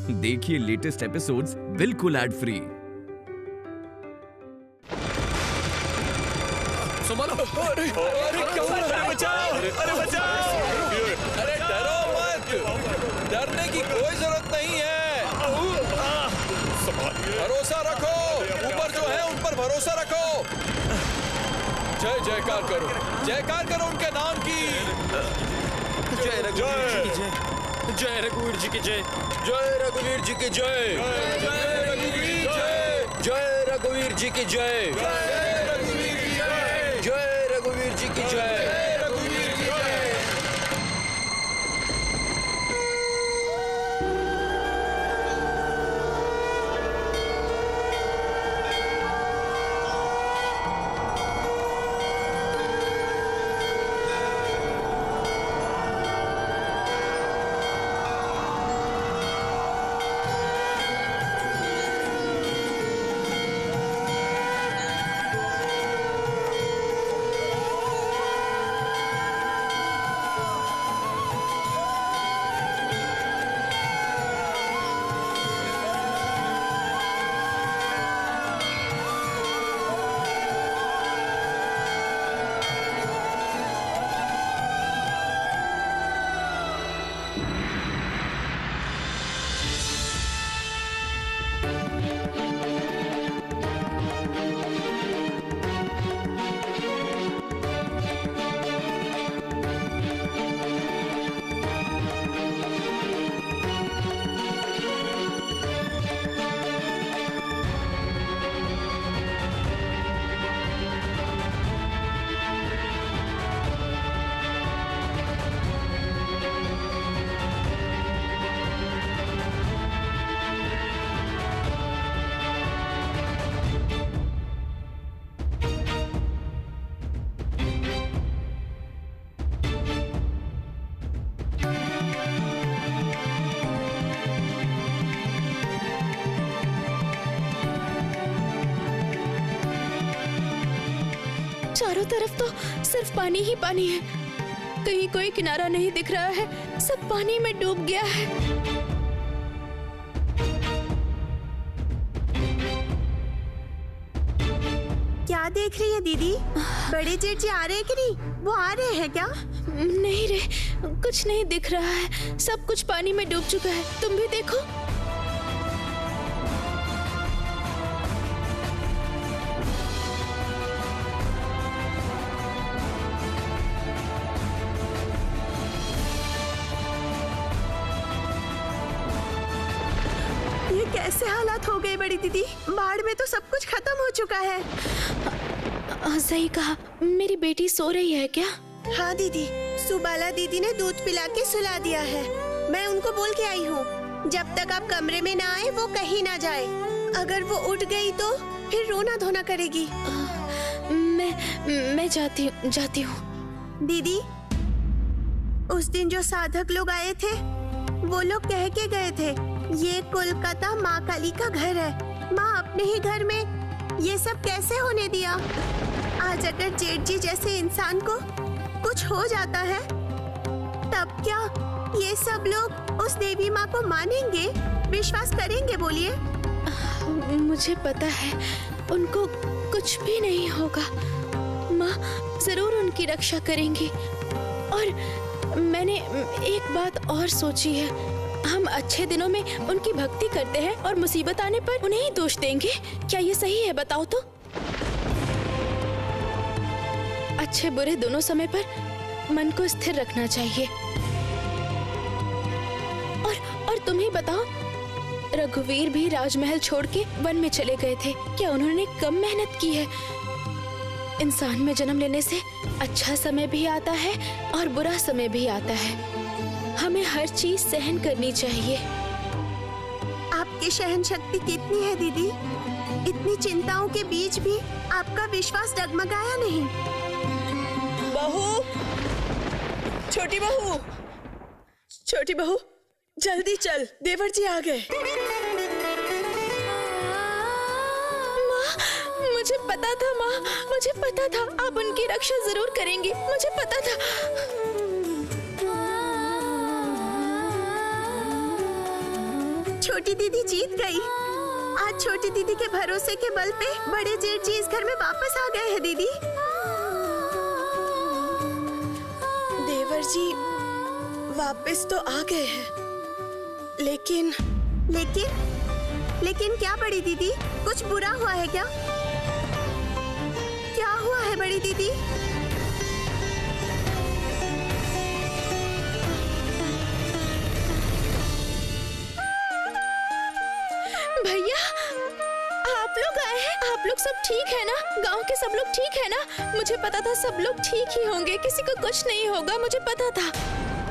देखिए latest episodes बिल्कुल ad free. अरे क्या हुआ? अरे बचाओ! अरे बचाओ! अरे डरो मत, डरने की कोई जरूरत नहीं है। भरोसा रखो, ऊपर जो है उन पर भरोसा रखो। जय जयकार करो उनके नाम की। जय रघुवीर जी की जय! जय रघुवीर जी की जय! जय रघुवीर जी की जय! जय रघुवीर जय! जय रघुवीर जी की जय! जय रघुवीर की जय! जय रघुवीर जी की जय! चारों तरफ तो सिर्फ पानी ही पानी है, कहीं कोई किनारा नहीं दिख रहा है, सब पानी में डूब गया है। क्या देख रही है दीदी? बड़े जेठ जी आ रहे हैं कि नहीं? वो आ रहे हैं क्या? नहीं रे, कुछ नहीं दिख रहा है, सब कुछ पानी में डूब चुका है। तुम भी देखो। ये कैसे हालात हो गए बड़ी दीदी? बाढ़ में तो सब कुछ खत्म हो चुका है। सही कहा। मेरी बेटी सो रही है क्या? हाँ दीदी, सुबाला दीदी ने दूध पिला के सुला दिया है। मैं उनको बोल के आई हूँ, जब तक आप कमरे में ना आए वो कहीं ना जाए। अगर वो उठ गई तो फिर रोना धोना करेगी। मैं जाती हूँ। दीदी, उस दिन जो साधक लोग आए थे, वो लोग कह के गए थे ये कोलकाता माँ काली का घर है। माँ अपने ही घर में ये सब कैसे होने दिया? आज अगर जेठ जी जैसे इंसान को कुछ हो जाता है, तब क्या ये सब लोग उस देवी माँ को मानेंगे, विश्वास करेंगे? बोलिए। मुझे पता है उनको कुछ भी नहीं होगा। माँ जरूर उनकी रक्षा करेंगी। और मैंने एक बात और सोची है, हम अच्छे दिनों में उनकी भक्ति करते हैं और मुसीबत आने पर उन्हें ही दोष देंगे। क्या ये सही है? बताओ तो। अच्छे बुरे दोनों समय पर मन को स्थिर रखना चाहिए। और तुम ही बताओ, रघुवीर भी राजमहल छोड़ के वन में चले गए थे। क्या उन्होंने कम मेहनत की है? इंसान में जन्म लेने से अच्छा समय भी आता है और बुरा समय भी आता है। हमें हर चीज सहन करनी चाहिए। आपकी सहन शक्ति कितनी है दीदी? इतनी चिंताओं के बीच भी आपका विश्वास डगमगाया नहीं। बहू, छोटी बहू, छोटी बहू, जल्दी चल, देवर जी आ गए। माँ, मुझे पता था माँ, मुझे पता था आप उनकी रक्षा जरूर करेंगी। मुझे पता था। छोटी दीदी जीत गई। आज छोटी दीदी के भरोसे के बल पे बड़े जेठ जी इस घर में वापस आ गए हैं दीदी। देवर जी वापस तो आ गए हैं, लेकिन लेकिन क्या बड़ी दीदी, कुछ बुरा हुआ है क्या? क्या हुआ है बड़ी दीदी? भैया आप लोग आए हैं, आप लोग सब ठीक है ना? गांव के सब लोग ठीक है ना? मुझे पता था सब लोग ठीक ही होंगे, किसी को कुछ नहीं होगा, मुझे पता था।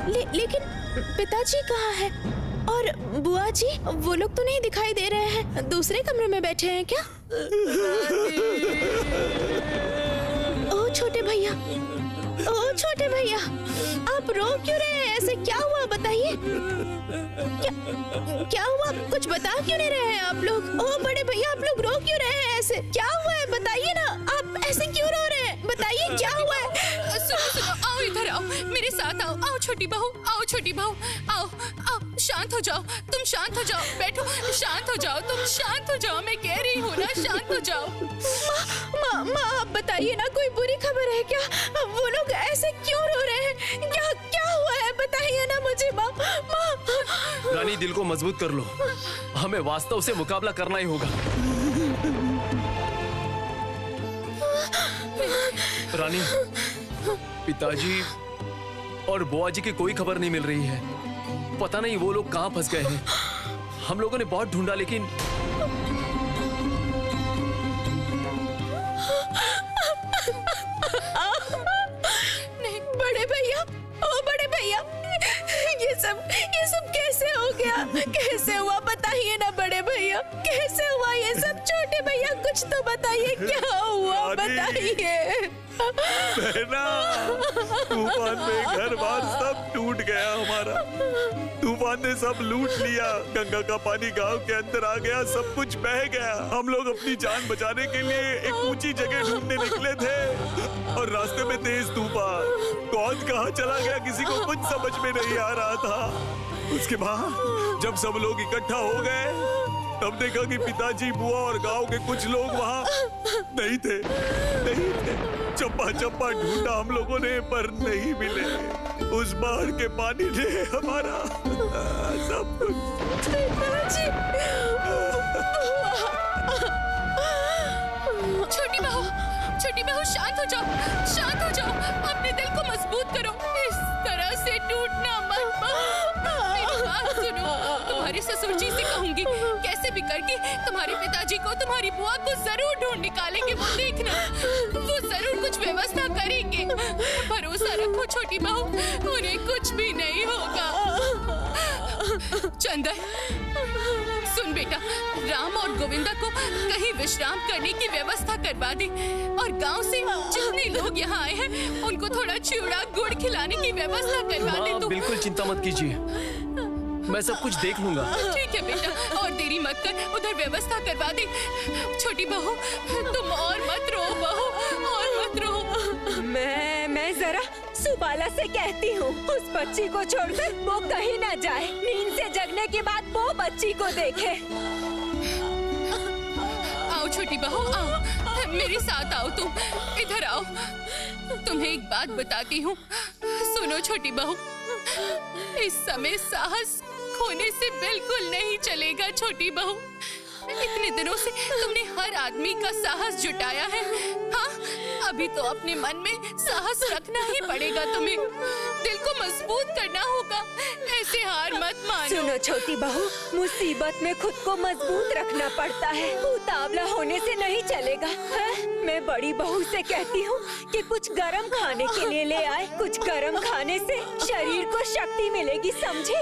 लेकिन पिताजी कहाँ है? और बुआ जी, वो लोग तो नहीं दिखाई दे रहे हैं, दूसरे कमरे में बैठे हैं क्या? ओ छोटे भैया, ओ छोटे भैया, आप रो क्यों रहे हैं ऐसे? क्या हुआ बताइए? क्या हुआ? कुछ बता क्यों नहीं रहे हैं आप लोग? ओ बड़े भैया, आप लोग रो क्यों रहे हैं ऐसे? क्या हुआ है बताइए ना, आप ऐसे क्यों रो रहे हैं? बताइए क्या हुआ है? सुनो, आओ इधर आओ, मेरे साथ आओ। आओ छोटी बहू, आओ छोटी बहू, आओ आओ, शांत हो जाओ, तुम शांत हो जाओ, बैठो, शांत हो जाओ, तुम शांत हो जाओ, मैं कह रही हूँ ना, शांत हो जाओ। माँ आप बताइए ना, कोई बुरी खबर है क्या? वो लोग ऐसे क्यों रो रहे हैं? क्या हुआ है बताइए ना मुझे माँ। रानी, दिल को मजबूत कर लो, हमें वास्तव से मुकाबला करना ही होगा। रानी, पिताजी और बुआ जी की कोई खबर नहीं मिल रही है, पता नहीं वो लोग कहाँ फंस गए हैं। हम लोगों ने बहुत ढूंढा लेकिन नहीं। बड़े भैया, ओ बड़े भैया, ये सब कैसे हो गया? कैसे हुआ बताइए ना बड़े भैया, कैसे हुआ ये सब? छोटे भैया कुछ तो बताइए, क्या हुआ बताइए। बहना, तूफान में घर बार सब टूट गया हमारा। तूफान ने सब लूट लिया, गंगा का पानी गांव के अंदर आ गया, सब कुछ बह गया। हम लोग अपनी जान बचाने के लिए एक ऊंची जगह ढूंढने निकले थे और रास्ते में तेज तूफान, कौन कहाँ चला गया किसी को कुछ समझ में नहीं आ रहा था। उसके बाद जब सब लोग इकट्ठा हो गए तब देखा कि पिताजी, बुआ और गांव के कुछ लोग वहाँ नहीं थे। चप्पा चप्पा ढूंढा हम लोगों ने पर नहीं मिले। उस बाढ़ के पानी ने हमारा सब कुछ। छोटी बहू शांत हो जाओ, शांत हो जाओ, अपने दिल को मजबूत करो, इस तरह से टूटना मत। मेरी बात सुनो, तुम्हारे ससुर जी से कहूंगी, कैसे भी करके तुम्हारे पिताजी को, तुम्हारी बुआ को जरूर ढूंढ निकालेंगे। वो देखना, वो जरूर कुछ व्यवस्था करेंगे। भरोसा रखो छोटी बहू, उन्हें कुछ भी नहीं होगा। चंदन सुन बेटा, राम और गोविंदा को कहीं विश्राम करने की व्यवस्था करवा दे और गांव से जितने लोग यहाँ आए हैं उनको थोड़ा चिवड़ा गुड़ खिलाने की व्यवस्था करवा दे। बिल्कुल चिंता मत कीजिए, मैं सब कुछ देख लूंगा। ठीक है बेटा, और देरी मत कर, उधर व्यवस्था करवा दे। छोटी बहू तुम और मत रो बहू, और मत रो। मैं जरा सुबाला से कहती हूँ, उस बच्ची को छोड़कर वो कहीं न जाए। नींद से जगने के बाद वो बच्ची को देखे। आओ छोटी बहू, आओ, मेरे साथ आओ, तुम इधर आओ। तुम्हें एक बात बताती हूँ, सुनो छोटी बहू, इस समय साहस खोने से बिल्कुल नहीं चलेगा छोटी बहू। इतने दिनों से तुमने हर आदमी का साहस जुटाया है, हाँ? अभी तो अपने मन में साहस रखना ही पड़ेगा तुम्हें, दिल को मजबूत करना होगा, ऐसे हार मत मानो। सुनो छोटी बहू, मुसीबत में खुद को मजबूत रखना पड़ता है, उतावला होने से नहीं चलेगा, है? मैं बड़ी बहू से कहती हूँ कि कुछ गरम खाने के लिए ले आए, कुछ गरम खाने से शरीर को शक्ति मिलेगी, समझे?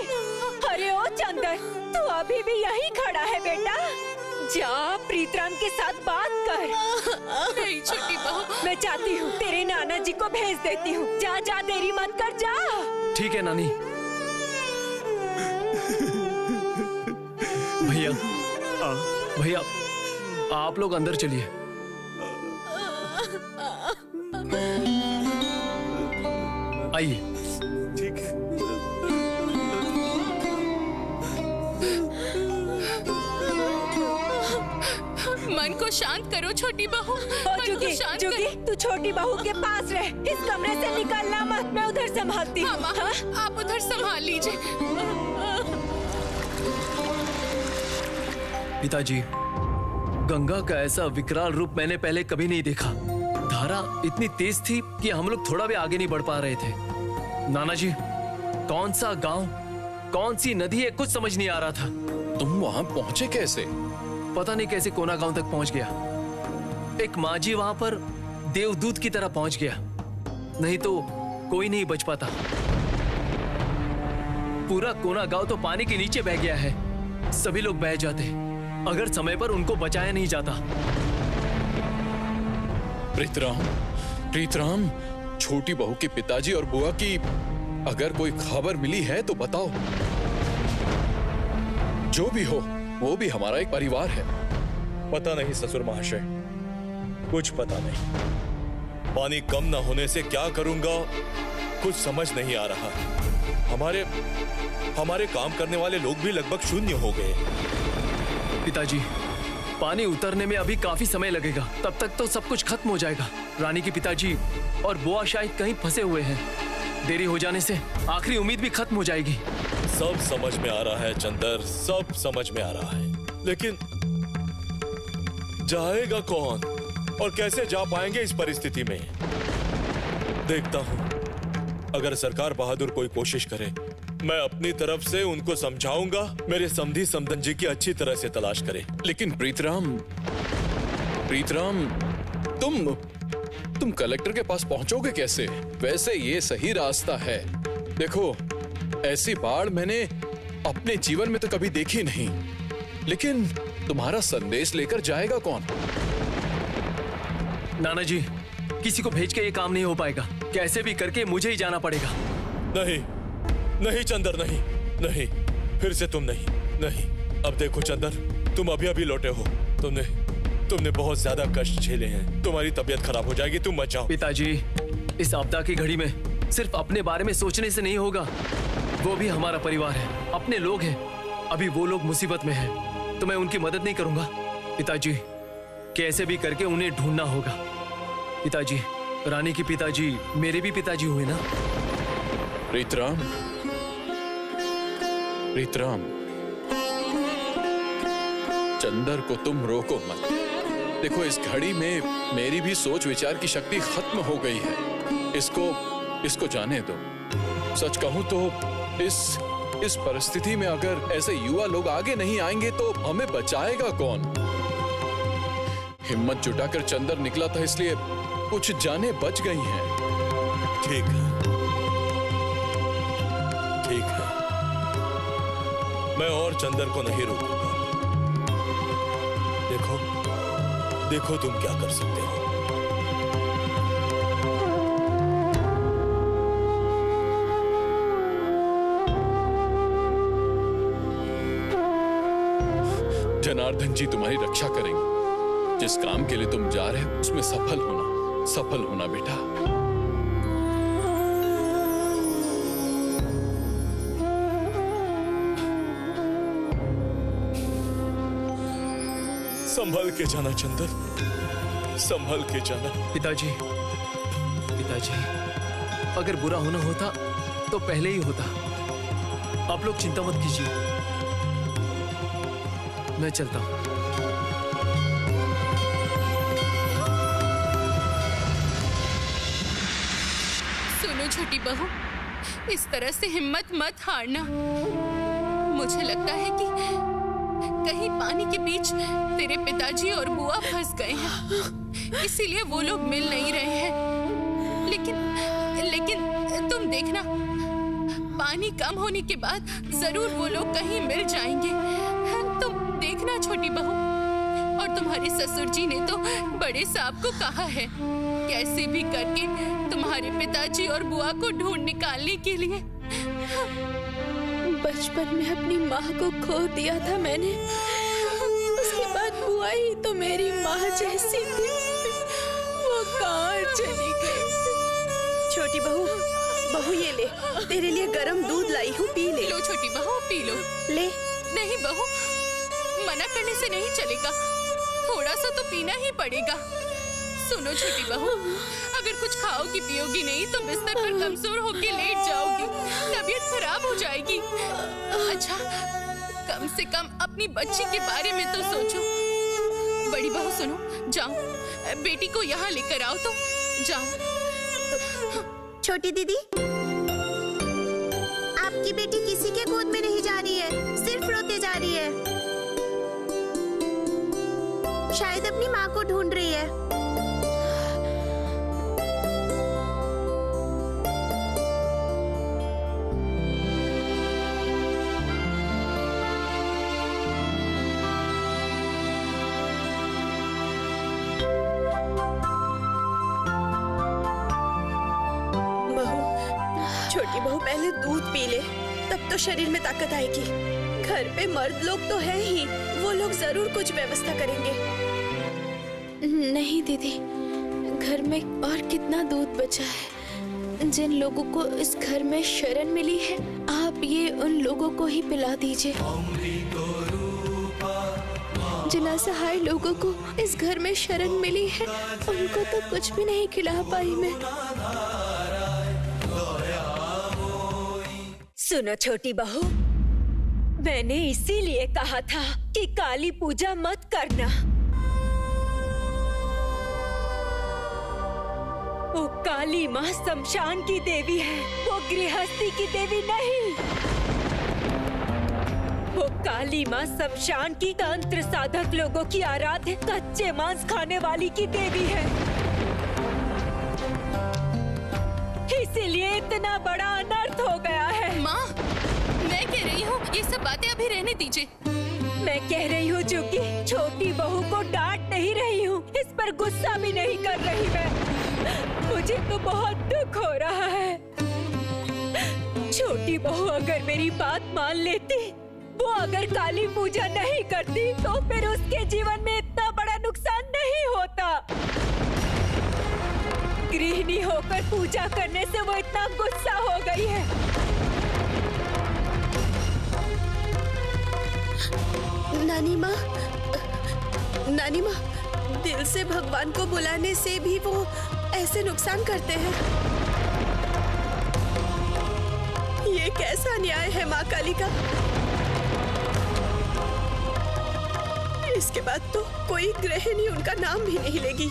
अरे ओ चंदन, तू अभी भी यहीं खड़ा है बेटा, जा प्रीतराम के साथ बात कर। नहीं छोटी बहू, मैं चाहती हूँ तेरे नाना जी को भेज देती हूँ, जा जा, देरी मत कर, जा। ठीक है नानी। भैया आप लोग अंदर चलिए। आइए। ठीक है। मन को शांत करो छोटी बहू, मन को जुगी, शांत जुगी, तू छोटी बहू के पास रह, इस कमरे से निकलना मत, मैं उधर संभालती हूँ। हाँ, माँ, आप उधर संभाल लीजिए। पिताजी, गंगा का ऐसा विकराल रूप मैंने पहले कभी नहीं देखा। धारा इतनी तेज थी कि हम लोग थोड़ा भी आगे नहीं बढ़ पा रहे थे। नाना जी, कौन सा गांव, कौन सी नदी है, कुछ समझ नहीं आ रहा था। तुम वहाँ पहुँचे कैसे? पता नहीं कैसे कोना गांव तक पहुंच गया। एक मांझी वहां पर देवदूत की तरह पहुंच गया, नहीं तो कोई नहीं बच पाता। पूरा कोना गांव तो पानी के नीचे बह गया है, सभी लोग बह जाते अगर समय पर उनको बचाया नहीं जाता। प्रीतराम, छोटी बहू के पिताजी और बुआ की अगर कोई खबर मिली है तो बताओ। जो भी हो, वो भी हमारा एक परिवार है। पता नहीं ससुर महाशय, कुछ पता नहीं। पानी कम न होने से क्या करूंगा कुछ समझ नहीं आ रहा। हमारे काम करने वाले लोग भी लगभग शून्य हो गए। पिताजी, पानी उतरने में अभी काफी समय लगेगा, तब तक तो सब कुछ खत्म हो जाएगा। रानी के पिताजी और बुआ शायद कहीं फंसे हुए हैं। देरी हो जाने से आखिरी उम्मीद भी खत्म हो जाएगी। सब समझ में आ रहा है चंदर, सब समझ में आ रहा है, लेकिन जाएगा कौन और कैसे जा पाएंगे इस परिस्थिति में? देखता हूं, अगर सरकार बहादुर कोई कोशिश करे, मैं अपनी तरफ से उनको समझाऊंगा, मेरे समधी समधन जी की अच्छी तरह से तलाश करे। लेकिन प्रीतराम, तुम कलेक्टर के पास पहुंचोगे कैसे? वैसे ये सही रास्ता है। देखो, ऐसी बाढ़ मैंने अपने जीवन में तो कभी देखी नहीं, लेकिन तुम्हारा संदेश लेकर जाएगा कौन? नाना जी, किसी को भेज के ये काम नहीं हो पाएगा, कैसे भी करके मुझे ही जाना पड़ेगा। नहीं चंदर, नहीं, फिर से तुम नहीं। अब देखो चंदर, तुम अभी लौटे हो, तुमने बहुत ज्यादा कष्ट झेले हैं, तुम्हारी तबीयत खराब हो जाएगी, तुम मत जाओ। पिताजी, इस आपदा की घड़ी में सिर्फ अपने बारे में सोचने से नहीं होगा, वो भी हमारा परिवार है, अपने लोग हैं। अभी वो लोग मुसीबत में हैं, तो मैं उनकी मदद नहीं करूंगा। पिताजी, कैसे भी करके उन्हें ढूंढना होगा। पिताजी, रानी के पिताजी मेरे भी पिताजी हुए ना। प्रीतराम, चंदर को तुम रोको मत। देखो, इस घड़ी में मेरी भी सोच विचार की शक्ति खत्म हो गई है। इसको जाने दो। सच कहूं तो इस परिस्थिति में अगर ऐसे युवा लोग आगे नहीं आएंगे तो हमें बचाएगा कौन? हिम्मत जुटाकर चंदर निकला था, इसलिए कुछ जानें बच गई हैं। ठीक है, मैं और चंदर को नहीं रोकूंगा। देखो तुम क्या कर सकते हो। जनार्दन जी तुम्हारी रक्षा करेंगे। जिस काम के लिए तुम जा रहे हो उसमें सफल होना बेटा। संभल के जाना चंदन, संभल के जाना। पिताजी, अगर बुरा होना होता तो पहले ही होता। आप लोग चिंता मत कीजिए, मैं चलता हूं। सुनो छोटी बहू, इस तरह से हिम्मत मत हारना। मुझे लगता है कि कहीं पानी के बीच तेरे पिताजी और बुआ फंस गए हैं, इसीलिए वो लोग मिल नहीं रहे हैं। लेकिन तुम देखना, पानी कम होने के बाद जरूर वो लोग कहीं मिल जाएंगे। तुम देखना छोटी बहू। और तुम्हारे ससुर जी ने तो बड़े साहब को कहा है, कैसे भी करके तुम्हारे पिताजी और बुआ को ढूंढ निकालने के लिए। बचपन में अपनी माँ को खो दिया था मैंने, उसके बाद बुआ ही तो मेरी माँ जैसी थी, वो कहाँ चली गई। छोटी बहू, ये ले, तेरे लिए गरम दूध लाई हूँ, पी ले। लो छोटी बहू, पी लो। ले। नहीं बहू, मना करने से नहीं चलेगा, थोड़ा सा तो पीना ही पड़ेगा। सुनो छोटी बहू, अगर कुछ खाओगी पियोगी नहीं तो बिस्तर पर कमजोर होके लेट जाओगी, तबीयत खराब हो जाएगी। अच्छा, कम से कम अपनी बच्ची के बारे में तो सोचो। बड़ी बहू सुनो, जाओ बेटी को यहाँ लेकर आओ तो जाओ। छोटी दीदी, आपकी बेटी किसी के गोद में नहीं जा रही है, सिर्फ रोते जा रही है। शायद अपनी माँ को ढूंढ रही है। छोटी बहू पहले दूध पी ले, तब तो शरीर में ताकत आएगी। घर पे मर्द लोग तो हैं ही, वो लोग जरूर कुछ व्यवस्था करेंगे। नहीं दीदी, घर में और कितना दूध बचा है। जिन लोगों को इस घर में शरण मिली है, आप ये उन लोगों को ही पिला दीजिए। जिन असहाय लोगों को इस घर में शरण मिली है, उनको तो कुछ भी नहीं खिला पाई मैं। सुनो छोटी बहू, मैंने इसीलिए कहा था कि काली पूजा मत करना। वो काली माँ शमशान की देवी है, वो गृहस्थी की देवी नहीं। वो काली माँ शमशान की तंत्र साधक लोगों की आराध्य, कच्चे मांस खाने वाली की देवी है। इसीलिए इतना बड़ा अनर्थ हो गया है। माँ, मैं कह रही हूँ ये सब बातें अभी रहने दीजिए। मैं कह रही हूँ चूंकि छोटी बहू को डांट नहीं रही हूँ, इस पर गुस्सा भी नहीं कर रही मैं। मुझे तो बहुत दुख हो रहा है। छोटी बहू अगर मेरी बात मान लेती, वो अगर काली पूजा नहीं करती, तो फिर उसके जीवन में इतना बड़ा नुकसान नहीं होता। गृहिणी होकर पूजा करने से वो इतना गुस्सा हो गई है। नानी माँ, दिल से भगवान को बुलाने से भी वो ऐसे नुकसान करते हैं। ये कैसा न्याय है माँ काली का? इसके बाद तो कोई गृहिणी उनका नाम भी नहीं लेगी।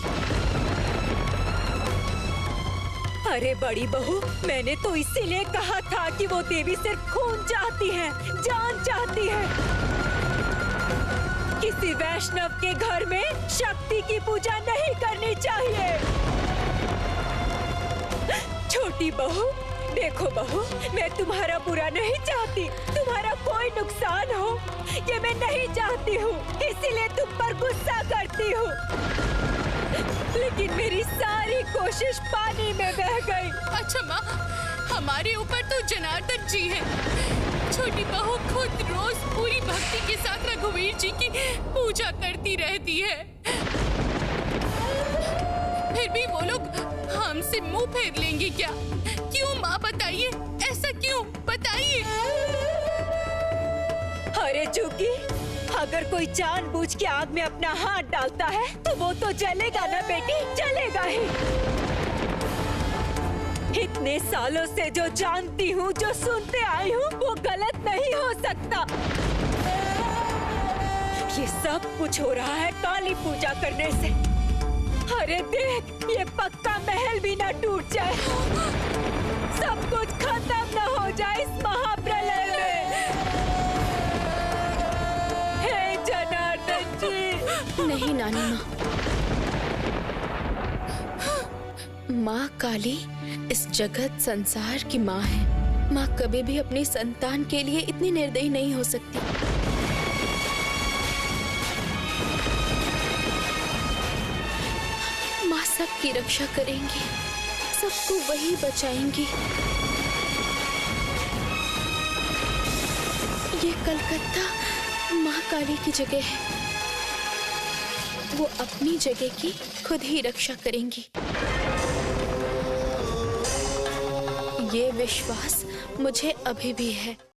अरे बड़ी बहू, मैंने तो इसीलिए कहा था कि वो देवी सिर्फ खून चाहती है, जान चाहती है। किसी वैष्णव के घर में शक्ति की पूजा नहीं करनी चाहिए। छोटी बहू, देखो बहू, मैं तुम्हारा बुरा नहीं चाहती, तुम्हारा कोई नुकसान हो ये मैं नहीं चाहती हूँ, इसीलिए तुम पर गुस्सा करती हूँ। लेकिन मेरी सारी कोशिश पानी में बह गई। अच्छा माँ, हमारे ऊपर तो जनार्दन जी हैं। छोटी बहू खुद रोज पूरी भक्ति के साथ रघुवीर जी की पूजा करती रहती है, फिर भी वो लोग हमसे मुंह फेर लेंगे क्या? क्यों माँ, बताइए, ऐसा क्यों, बताइए। अरे चूंकि अगर कोई जानबूझ के आग में अपना हाथ डालता है तो वो तो जलेगा ना बेटी, जलेगा ही। इतने सालों से जो जानती हूँ, जो सुनते आई हूँ, वो गलत नहीं हो सकता। ये सब कुछ हो रहा है काली पूजा करने से। अरे देख, ये पक्का महल भी ना टूट जाए, सब कुछ खत्म ना हो जाए इस महाप्रलय में। हे जनार्दन जी। नहीं नानी माँ काली इस जगत संसार की माँ है। माँ कभी भी अपनी संतान के लिए इतनी निर्दयी नहीं हो सकती। माँ सबकी रक्षा करेंगी, सबको वही बचाएंगी। ये कलकत्ता माँ काली की जगह है, वो अपनी जगह की खुद ही रक्षा करेंगी। ये विश्वास मुझे अभी भी है।